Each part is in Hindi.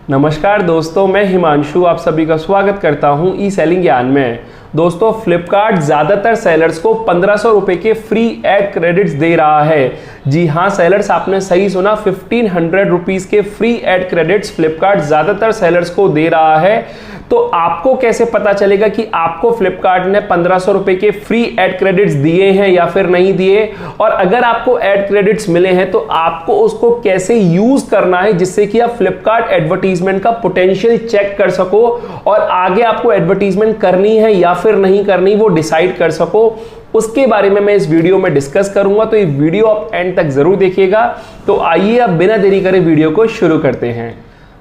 नमस्कार दोस्तों, मैं हिमांशु आप सभी का स्वागत करता हूं ई सेलिंग ज्ञान में। दोस्तों, फ्लिपकार्ट ज़्यादातर सेलर्स को 1500 रुपये के फ्री एड क्रेडिट्स दे रहा है। जी हाँ सेलर्स, आपने सही सुना, 1500 रुपीज़ के फ्री एड क्रेडिट्स फ्लिपकार्ट ज़्यादातर सेलर्स को दे रहा है। तो आपको कैसे पता चलेगा कि आपको फ्लिपकार्ट ने 1500 रुपये के फ्री एड क्रेडिट्स दिए हैं या फिर नहीं दिए, और अगर आपको एड क्रेडिट्स मिले हैं तो आपको उसको कैसे यूज करना है जिससे कि आप फ्लिपकार्ट एडवर्टीजमेंट का पोटेंशियल चेक कर सको और आगे आपको एडवर्टीजमेंट करनी है या फिर नहीं करनी वो डिसाइड कर सको, उसके बारे में मैं इस वीडियो में डिस्कस करूंगा। तो ये वीडियो आप एंड तक जरूर देखिएगा। तो आइए अब बिना देरी करे वीडियो को शुरू करते हैं।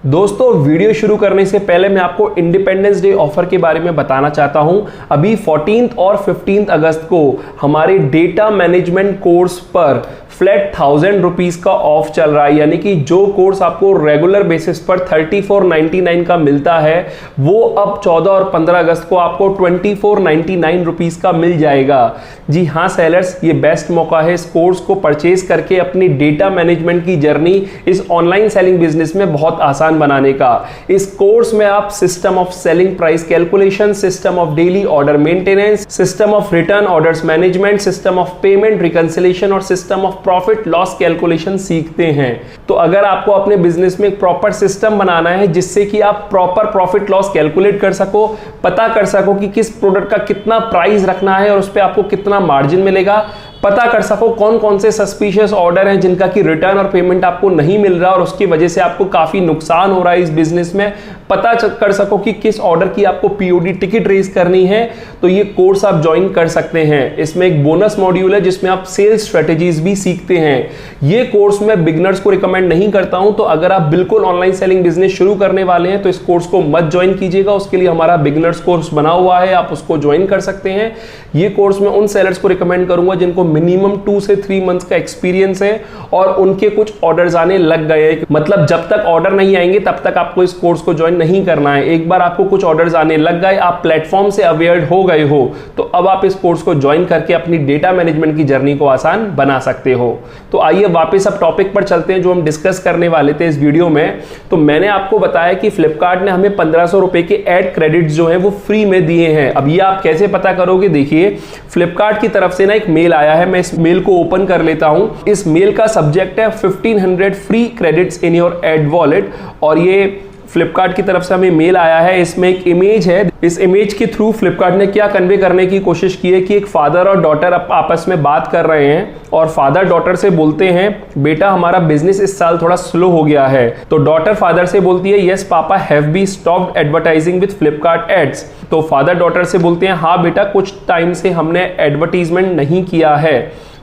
दोस्तों, वीडियो शुरू करने से पहले मैं आपको इंडिपेंडेंस डे ऑफर के बारे में बताना चाहता हूं। अभी 14 और 15 अगस्त को हमारे डेटा मैनेजमेंट कोर्स पर फ्लैट 1000 रुपीज का ऑफ चल रहा है, यानी कि जो कोर्स आपको रेगुलर बेसिस पर 3499 का मिलता है वो अब 14 और 15 अगस्त को आपको 2499 रुपीज का मिल जाएगा। जी हाँ सेलर्स, ये बेस्ट मौका है इस कोर्स को परचेज करके अपनी डेटा मैनेजमेंट की जर्नी इस ऑनलाइन सेलिंग बिजनेस में बहुत आसान बनाने का। इस कोर्स में आप system of selling price calculation, system of daily order maintenance, system of return orders management, system of payment reconciliation और system of profit loss calculation सीखते हैं। तो अगर आपको अपने बिजनेस में एक प्रॉपर सिस्टम बनाना है जिससे कि आप प्रॉपर प्रॉफिट लॉस कैलकुलेट कर सको, पता कर सको कि किस प्रोडक्ट का कितना प्राइस रखना है और उस पर आपको कितना मार्जिन मिलेगा, पता कर सको कौन कौन से सस्पिशियस ऑर्डर हैं जिनका कि रिटर्न और पेमेंट आपको नहीं मिल रहा और उसकी वजह से आपको काफी नुकसान हो रहा है इस बिजनेस में, पता कर सको कि किस ऑर्डर की आपको पीओडी टिकट रेज करनी है, तो ये कोर्स आप ज्वाइन कर सकते हैं। इसमें एक बोनस मॉड्यूल है जिसमें आप सेल्स स्ट्रेटेजीज भी सीखते हैं। ये कोर्स मैं बिगनर्स को रिकमेंड नहीं करता हूं, तो अगर आप बिल्कुल ऑनलाइन सेलिंग बिजनेस शुरू करने वाले हैं तो इस कोर्स को मत ज्वाइन कीजिएगा। उसके लिए हमारा बिगनर्स कोर्स बना हुआ है, आप उसको ज्वाइन कर सकते हैं। ये कोर्स मैं उन सेलर्स को रिकमेंड करूंगा जिनको मिनिमम 2 से 3 मंथ्स का एक्सपीरियंस है और उनके कुछ ऑर्डर्स आने लग गए हैं। मतलब जब तक ऑर्डर नहीं आएंगे तब तक आपको इस कोर्स को ज्वाइन नहीं करना है। एक बार आपको कुछ ऑर्डर्स आने लग गए, आप प्लेटफॉर्म से अवेयर हो गए हो, तो अब आप इस कोर्स को ज्वाइन करके अपनी डेटा मैनेजमेंट की जर्नी को आसान बना सकते हो। तो आइए वापस अब टॉपिक पर चलते हैं जो हम डिस्कस करने वाले थे इस वीडियो में। तो मैंने आपको बताया कि फ्लिपकार्ट ने हमें 1500 रुपए के एड क्रेडिट्स जो है वो फ्री में दिए हैं। अब ये आप कैसे पता करोगे? देखिए, फ्लिपकार्ट की तरफ से ना एक मेल आया है, मैं इस मेल को ओपन कर लेता हूं। इस मेल का सब्जेक्ट है 1500 free credits in your add wallet, और ये फ्लिपकार्ट की तरफ से हमें मेल आया है। इसमें एक इमेज है। इस इमेज के थ्रू फ्लिपकार्ट ने क्या कन्वे करने की कोशिश की है कि एक फादर और डॉटर आपस में बात कर रहे हैं और फादर डॉटर से बोलते हैं, बेटा हमारा बिजनेस इस साल थोड़ा स्लो हो गया है। तो डॉटर फादर से बोलती है, yes papa have be stopped advertising with Flipkart ads. तो फादर डॉटर से बोलते हैं, हाँ बेटा कुछ टाइम से हमने एडवर्टीजमेंट नहीं किया है।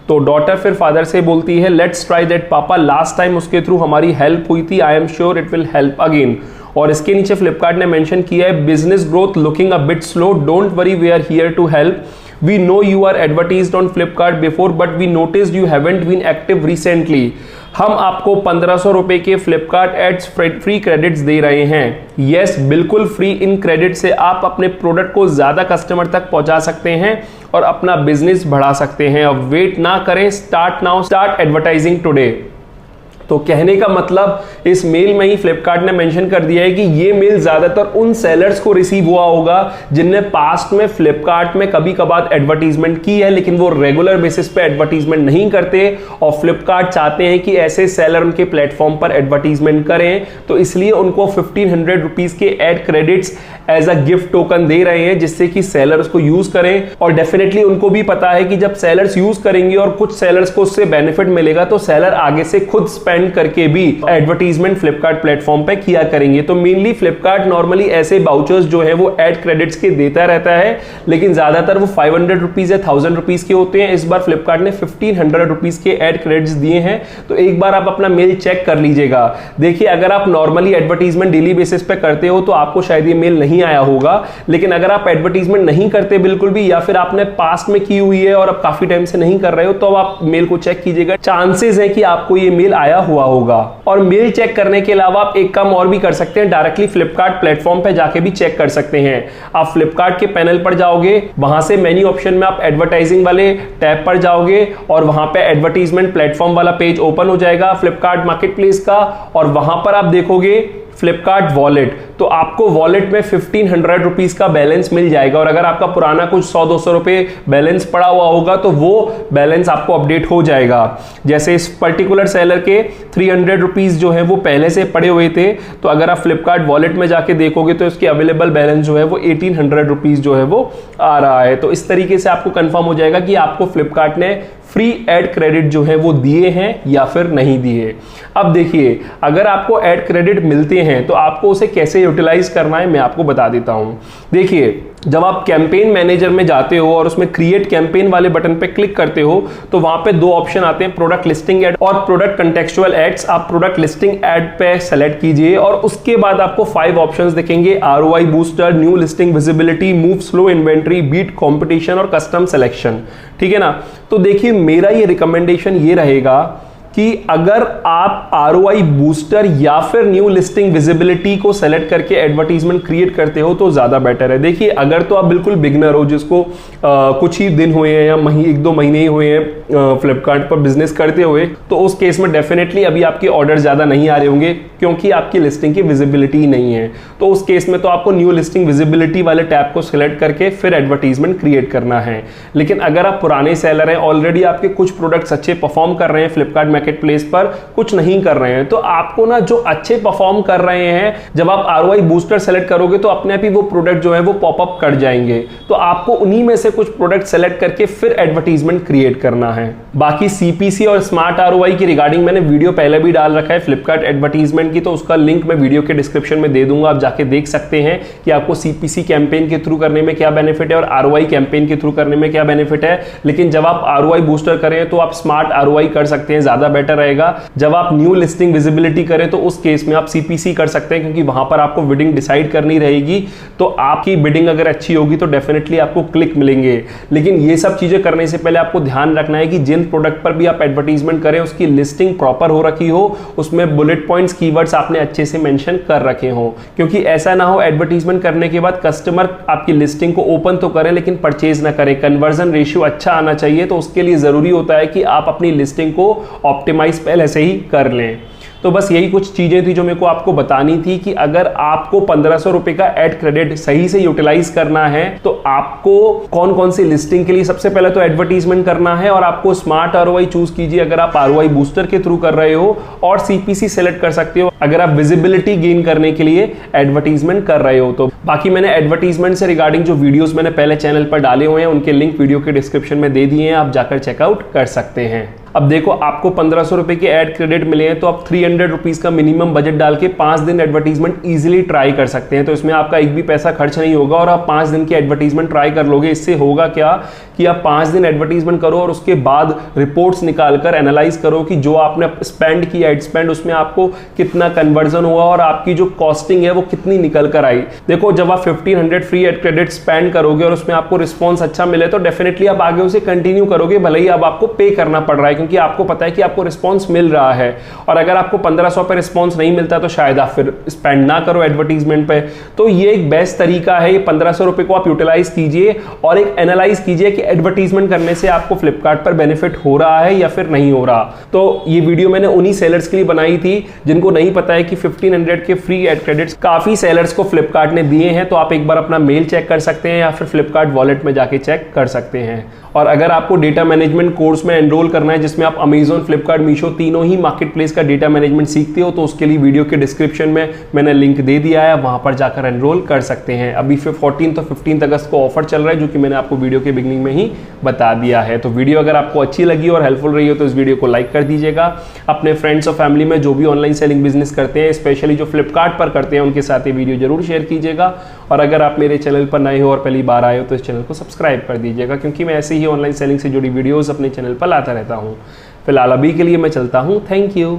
तो डॉटर फिर फादर से बोलती है, let's try that papa, last time उसके थ्रू हमारी हेल्प हुई थी, I am sure it will help again. और इसके नीचे फ्लिपकार्ट ने मेंशन किया है, business growth looking a bit slow, don't worry we are here to help, we know you are advertised on Flipkart before but we noticed you haven't been active recently. हम आपको 1500 रुपए के फ्लिपकार्ट एड्स फ्री क्रेडिट्स दे रहे हैं। यस, बिल्कुल फ्री। इन क्रेडिट से आप अपने प्रोडक्ट को ज्यादा कस्टमर तक पहुंचा सकते हैं और अपना बिजनेस बढ़ा सकते हैं। अब वेट ना करें, start now, start advertising today. तो कहने का मतलब इस मेल में ही फ्लिपकार्ट ने मेंशन कर दिया है कि ये मेल ज्यादातर उन सेलर्स को रिसीव हुआ होगा जिनने पास्ट में फ्लिपकार्ट में कभी कभार एडवर्टीजमेंट की है, लेकिन वो रेगुलर बेसिस पे एडवर्टीजमेंट नहीं करते और फ्लिपकार्ट चाहते हैं कि ऐसे सेलर उनके प्लेटफॉर्म पर एडवर्टीजमेंट करें। तो इसलिए उनको 1500 रुपीज के ad credits as a gift token दे रहे हैं जिससे कि सेलर्स को यूज करें। और डेफिनेटली उनको भी पता है कि जब सेलर्स यूज करेंगे और कुछ सेलर्स को उससे बेनिफिट मिलेगा तो सेलर आगे से खुद स्पेंड करके भी एडवर्टीजमेंट फ्लिपकार्ट प्लेटफॉर्म पे किया करेंगे। तो मेनली फ्लिपकार्ट नॉर्मली ऐसे बाउचर्स जो है वो एड क्रेडिट्स के देता रहता है, लेकिन ज्यादातर वो 500 रुपीज या 1000 रुपीज के होते हैं। इस बार फ्लिपकार्ट ने 1500 रुपीज के एड क्रेडिट्स दिए हैं। तो एक बार आप अपना मेल चेक कर लीजिएगा। देखिए, अगर आप नॉर्मली एडवर्टीजमेंट डेली बेसिस पे करते हो तो आपको शायद ये मेल नहीं आया होगा, लेकिन अगर आप एडवर्टीजमेंट नहीं करते बिल्कुल भी, या फिर आपने पास्ट में की हुई है और अब काफी टाइम से नहीं कर रहे हो, तो आप मेल को चेक कीजिएगा। चांसेस है कि आपको ये मेल आया हुआ होगा। और मेल चेक करने के अलावा आप एक काम और भी कर सकते हैं, डायरेक्टली फ्लिपकार्ट प्लेटफॉर्म पे जाके भी चेक कर सकते हैं। आप फ्लिपकार्ट के पैनल पर जाओगे, वहां से मेन्यू ऑप्शन में आप एडवर्टाइजिंग वाले टैब पर जाओगे और वहां पे एडवर्टीजमेंट प्लेटफॉर्म वाला पेज ओपन हो जाएगा फ्लिपकार्ट मार्केटप्लेस का, और वहां पर आप देखोगे फ्लिपकार्ट वॉलेट, तो आपको वॉलेट में 1500 रुपीज का बैलेंस मिल जाएगा। और अगर आपका पुराना कुछ 100-200 रुपए बैलेंस पड़ा हुआ होगा तो वो बैलेंस आपको अपडेट हो जाएगा। जैसे इस पर्टिकुलर सेलर के 300 रुपीज जो है वो पहले से पड़े हुए थे, तो अगर आप फ्लिपकार्ट वॉलेट में जाके देखोगे तो इसकी अवेलेबल बैलेंस जो है वो 1800 रुपीज जो है वो आ रहा है। तो इस तरीके से आपको कंफर्म हो जाएगा कि आपको फ्लिपकार्ट ने फ्री एड क्रेडिट जो है वो दिए हैं या फिर नहीं दिए। अब देखिए, अगर आपको एड क्रेडिट मिलते हैं तो आपको उसे कैसे यूटिलाइज करना है मैं आपको बता देता हूं। देखिए, जब आप कैंपेन मैनेजर में जाते हो और उसमें क्रिएट कैंपेन वाले बटन पे क्लिक करते हो तो वहां पे दो ऑप्शन आते हैं, प्रोडक्ट लिस्टिंग एड और प्रोडक्ट कंटेक्चुअल एड्स। आप प्रोडक्ट लिस्टिंग एड पे सेलेक्ट कीजिए और उसके बाद आपको 5 ऑप्शंस दिखेंगे, ROI booster, new listing visibility, move slow inventory, beat competition और कस्टम सिलेक्शन। ठीक है ना। तो देखिए, मेरा ये रिकमेंडेशन ये रहेगा कि अगर आप ROI बूस्टर या फिर न्यू लिस्टिंग विजिबिलिटी को सेलेक्ट करके एडवर्टीजमेंट क्रिएट करते हो तो ज्यादा बेटर है। देखिए, अगर तो आप बिल्कुल बिगनर हो, जिसको कुछ ही दिन हुए हैं या 1-2 महीने ही हुए हैं फ्लिपकार्ट पर बिजनेस करते हुए, तो उस केस में डेफिनेटली अभी आपके ऑर्डर ज्यादा नहीं आ रहे होंगे क्योंकि आपकी लिस्टिंग की विजिबिलिटी नहीं है। तो उस केस में तो आपको न्यू लिस्टिंग विजिबिलिटी वाले टैब को सिलेक्ट करके फिर एडवर्टीजमेंट क्रिएट करना है। लेकिन अगर आप पुराने सेलर हैं, ऑलरेडी आपके कुछ प्रोडक्ट्स अच्छे परफॉर्म कर रहे हैं फ्लिपकार्ट मार्केट प्लेस पर, कुछ नहीं कर रहे हैं, तो आपको ना जो अच्छे परफॉर्म कर रहे हैं, जब आप ROI बूस्टर सेलेक्ट करोगे तो अपने आप ही वो प्रोडक्ट जो है वो पॉपअप कर जाएंगे। तो आपको उन्हीं में से कुछ प्रोडक्ट सेलेक्ट करके फिर एडवर्टीजमेंट क्रिएट करना है। बाकी CPC और स्मार्ट ROI की रिगार्डिंग मैंने वीडियो पहले भी डाल रखा है फ्लिपकार्ट एडवर्टीजमेंट की, तो उसका लिंक मैं वीडियो के डिस्क्रिप्शन में दे दूंगा, आप जाके देख सकते हैं कि आपको CPC कैंपेन के थ्रू करने में क्या बेनिफिट है और ROI कैंपेन के थ्रू करने में क्या बेनिफिट है। लेकिन जब आप ROI बूस्टर करें तो आप स्मार्ट ROI कर सकते हैं, ज्यादा बेटर रहेगा। जब आप न्यू लिस्टिंग विजिबिलिटी करें तो उस केस में आप CPC कर सकते हैं, क्योंकि वहां पर आपको बिडिंग डिसाइड करनी रहेगी। तो आपकी बिडिंग अगर अच्छी होगी तो डेफिनेटली आपको क्लिक मिलेंगे। लेकिन ये सब चीजें करने से पहले आपको ध्यान रखना है कि जिन प्रोडक्ट पर भी आप एडवर्टीजमेंट करें उसकी लिस्टिंग प्रॉपर हो रखी हो, उसमें बुलेट पॉइंट्स, कीवर्ड्स आपने अच्छे से मेंशन कर रखे हो। क्योंकि ऐसा ना हो एडवर्टीजमेंट करने के बाद कस्टमर आपकी लिस्टिंग को ओपन तो करें लेकिन परचेज ना करें। कन्वर्जन रेशियो अच्छा आना चाहिए, तो उसके लिए जरूरी होता है कि आप अपनी लिस्टिंग को ऑप्टिमाइज पहले से ही कर लें। तो बस यही कुछ चीजें थी जो मेरे को आपको बतानी थी कि अगर आपको 1500 रुपए का एड क्रेडिट सही से यूटिलाइज करना है तो आपको कौन कौन सी लिस्टिंग के लिए सबसे पहले तो एडवर्टीजमेंट करना है, और आपको स्मार्ट ROI चूज कीजिए अगर आप ROI बूस्टर के थ्रू कर रहे हो, और CPC सेलेक्ट कर सकते हो अगर आप विजिबिलिटी गेन करने के लिए एडवर्टीजमेंट कर रहे हो। तो बाकी मैंने एडवर्टीजमेंट से रिगार्डिंग जो वीडियोस मैंने पहले चैनल पर डाले हुए हैं उनके लिंक वीडियो के डिस्क्रिप्शन में दे दिए हैं, आप जाकर चेकआउट कर सकते हैं। अब देखो, आपको 1500 रुपए के एड क्रेडिट मिले हैं तो आप 300 रुपीज का मिनिमम बजट डाल के 5 दिन एडवर्टीजमेंट इजीली ट्राई कर सकते हैं। तो इसमें आपका एक भी पैसा खर्च नहीं होगा और आप 5 दिन की एडवर्टीजमेंट ट्राई कर लोगे। इससे होगा क्या कि आप 5 दिन एडवर्टीजमेंट करो और उसके बाद रिपोर्ट्स निकालकर एनालाइज करो कि जो आपने स्पेंड किया एड स्पेंड, उसमें आपको कितना कन्वर्जन हुआ और आपकी जो कॉस्टिंग है वो कितनी निकल कर आई। देखो, जब आप 1500 फ्री एड क्रेडिट स्पेंड करोगे और उसमें आपको रिस्पॉन्स अच्छा मिले तो डेफिनेटली आप आगे उसे कंटिन्यू करोगे, भले ही अब आपको पे करना पड़ रहा है, क्योंकि आपको पता है कि आपको रिस्पांस मिल रहा है। और अगर आपको 1500 पे रिस्पांस नहीं मिलता तो शायद आप फिर स्पेंड ना करो एडवर्टीजमेंट पे। तो ये एक बेस्ट तरीका है, ये 1500 रुपए को आप यूटिलाइज कीजिए और एक एनालाइज कीजिए कि एडवर्टीजमेंट करने से आपको फ्लिपकार्ट पर बेनिफिट हो रहा है या फिर नहीं हो रहा। तो ये वीडियो मैंने उन्हीं सेलर्स के लिए बनाई थी जिनको नहीं पता है कि 1500 के फ्री एड क्रेडिट्स काफी सेलर्स को फ्लिपकार्ट ने दिए हैं। तो आप एक बार अपना मेल चेक कर सकते हैं या फिर फ्लिपकार्ट वॉलेट में जाके चेक कर सकते हैं। और अगर आपको डेटा मैनेजमेंट कोर्स में एनरोल करना है जिसमें आप अमेजॉन, फ्लिपकार्ट, मीशो तीनों ही मार्केट प्लेस का डेटा मैनेजमेंट सीखते हो, तो उसके लिए वीडियो के डिस्क्रिप्शन में मैंने लिंक दे दिया है, वहां पर जाकर एनरोल कर सकते हैं। अभी 14 तो 15 अगस्त को ऑफर चल रहा है, जो कि मैंने आपको वीडियो के बिगनिंग में ही बता दिया है। तो वीडियो अगर आपको अच्छी लगी और हेल्पफुल रही हो तो इस वीडियो को लाइक कर दीजिएगा। अपने फ्रेंड्स और फैमिली में जो भी ऑनलाइन सेलिंग बिजनेस करते हैं, स्पेशली जो फ्लिपकार्ट पर करते हैं, उनके साथ ये वीडियो जरूर शेयर कीजिएगा। और अगर आप मेरे चैनल पर नए हो और पहली बार आए हो तो इस चैनल को सब्सक्राइब कर दीजिएगा, क्योंकि मैं ऐसे ही ऑनलाइन सेलिंग से जुड़ी वीडियोस अपने चैनल पर लाता रहता हूँ। फिलहाल अभी के लिए मैं चलता हूँ। Thank you.